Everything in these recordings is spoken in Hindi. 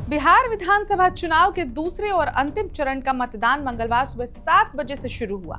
बिहार विधानसभा चुनाव के दूसरे और अंतिम चरण का मतदान मंगलवार सुबह 7 बजे से शुरू हुआ।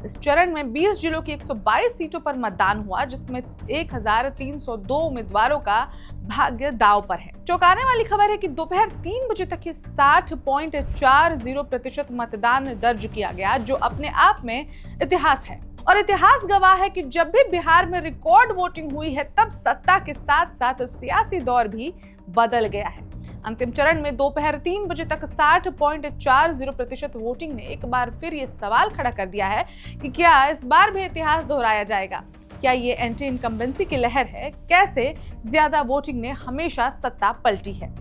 इस चरण में 20 जिलों की 122 सीटों पर मतदान हुआ, जिसमें 1302 उम्मीदवारों का भाग्य दांव पर है। चौंकाने वाली खबर है कि दोपहर 3 बजे तक ही 60.40% मतदान दर्ज किया गया, जो अपने आप में इतिहास है। और इतिहास गवाह है कि जब भी बिहार में रिकॉर्ड वोटिंग हुई है, तब सत्ता के साथ साथ सियासी दौर भी बदल गया है। अंतिम चरण में दोपहर 3 बजे तक 60.40% वोटिंग ने एक बार फिर ये सवाल खड़ा कर दिया है कि क्या इस बार भी इतिहास दोहराया जाएगा? क्या ये एंटी इनकम्बेंसी की लहर है? कैसे ज्यादा वोटिंग ने हमेशा सत्ता पलटी है?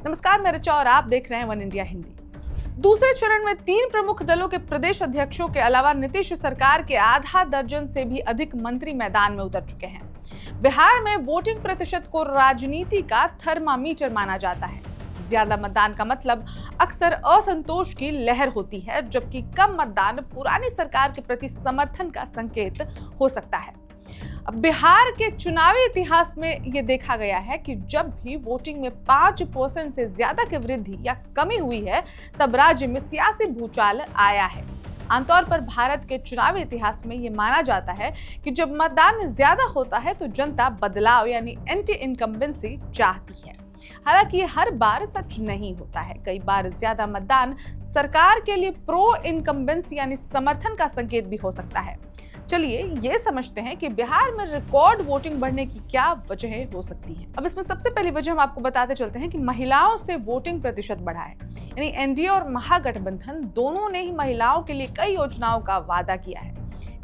नमस्कार, मैं ऋचा और आप देख रहे हैं वन इंडिया हिंदी। दूसरे चरण में 3 प्रमुख दलों के प्रदेश अध्यक्षों के अलावा नीतीश सरकार के आधा दर्जन से भी अधिक मंत्री मैदान में उतर चुके हैं। बिहार में वोटिंग प्रतिशत को राजनीति का थर्मामीटर माना जाता है। ज्यादा मतदान का मतलब अक्सर असंतोष की लहर होती है, जबकि कम मतदान पुरानी सरकार के प्रति समर्थन का संकेत हो सकता है। अब बिहार के चुनावी इतिहास में यह देखा गया है कि जब भी वोटिंग में 5% से ज्यादा की वृद्धि या कमी हुई है, तब राज्य में सियासी भूचाल आया है। आमतौर पर भारत के चुनावी इतिहास में ये माना जाता है कि जब मतदान ज्यादा होता है तो जनता बदलाव यानी एंटी इनकम्बेंसी चाहती है। हालांकि ये हर बार सच नहीं होता है। कई बार ज्यादा मतदान सरकार के लिए प्रो इनकम्बेंसी यानी समर्थन का संकेत भी हो सकता है। चलिए ये समझते हैं कि बिहार में रिकॉर्ड वोटिंग बढ़ने की क्या वजह हो सकती है। अब इसमें सबसे पहली वजह हम आपको बताते चलते हैं कि महिलाओं से वोटिंग प्रतिशत बढ़ा है। यानी एनडीए और महागठबंधन दोनों ने ही महिलाओं के लिए कई योजनाओं का वादा किया है।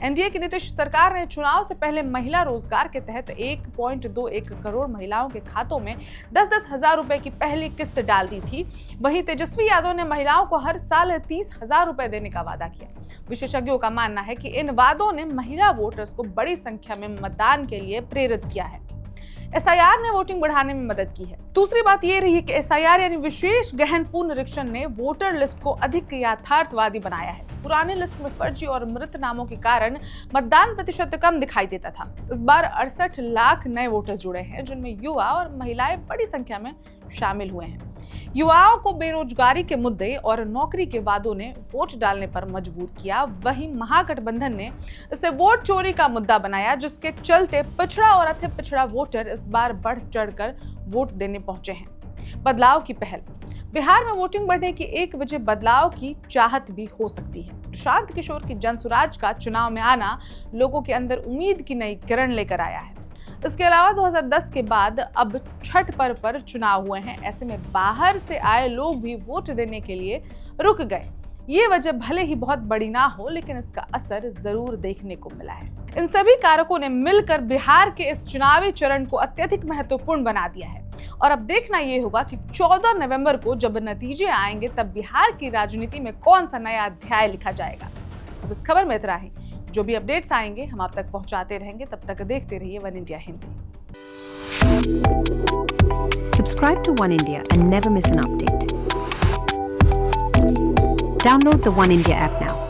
एनडीए की नीतीश सरकार ने चुनाव से पहले महिला रोजगार के तहत 1.21 करोड़ महिलाओं के खातों में 10-10 हजार रुपए की पहली किस्त डाल दी थी। वहीं तेजस्वी यादव ने महिलाओं को हर साल 30,000 रुपए देने का वादा किया। विशेषज्ञों का मानना है कि इन वादों ने महिला वोटर्स को बड़ी संख्या में मतदान के लिए प्रेरित किया है। एसआईआर ने वोटिंग बढ़ाने में मदद की है। दूसरी बात यह रही है कि एसआईआर यानी विशेष गहन पुनरीक्षण ने वोटर लिस्ट को अधिक यथार्थवादी बनाया है। पुरानी लिस्ट में फर्जी और मृत नामों के कारण मतदान प्रतिशत कम दिखाई देता था। इस बार 68 लाख नए वोटर्स जुड़े हैं, जिनमें युवा और महिलाएं बड़ी संख्या में शामिल हुए हैं। युवाओं को बेरोजगारी के मुद्दे और नौकरी के वादों ने वोट डालने पर मजबूर किया। वहीं महागठबंधन ने इसे वोट चोरी का मुद्दा बनाया, जिसके चलते पिछड़ा और अति पिछड़ा वोटर इस बार बढ़ चढ़कर वोट देने पहुंचे हैं। बदलाव की पहल। बिहार में वोटिंग बढ़ने की एक वजह बदलाव की चाहत भी हो सकती है। प्रशांत किशोर की जनसुराज का चुनाव में आना लोगों के अंदर उम्मीद की नई किरण लेकर आया है। इसके अलावा 2010 के बाद अब छठ पर्व पर चुनाव हुए हैं। ऐसे में बाहर से आए लोग भी वोट देने के लिए रुक गए। ये वजह भले ही बहुत बड़ी ना हो, लेकिन इसका असर जरूर देखने को मिला है। इन सभी कारकों ने मिलकर बिहार के इस चुनावी चरण को अत्यधिक महत्वपूर्ण बना दिया है। और अब देखना ये होगा कि 14 नवंबर को जब नतीजे आएंगे, तब बिहार की राजनीति में कौन सा नया अध्याय लिखा जाएगा। अब इस खबर में इतना ही। जो भी अपडेट्स आएंगे हम आप तक पहुंचाते रहेंगे। तब तक देखते रहिए one India Hindi. Subscribe to One India and never miss an update. Download the One India app now.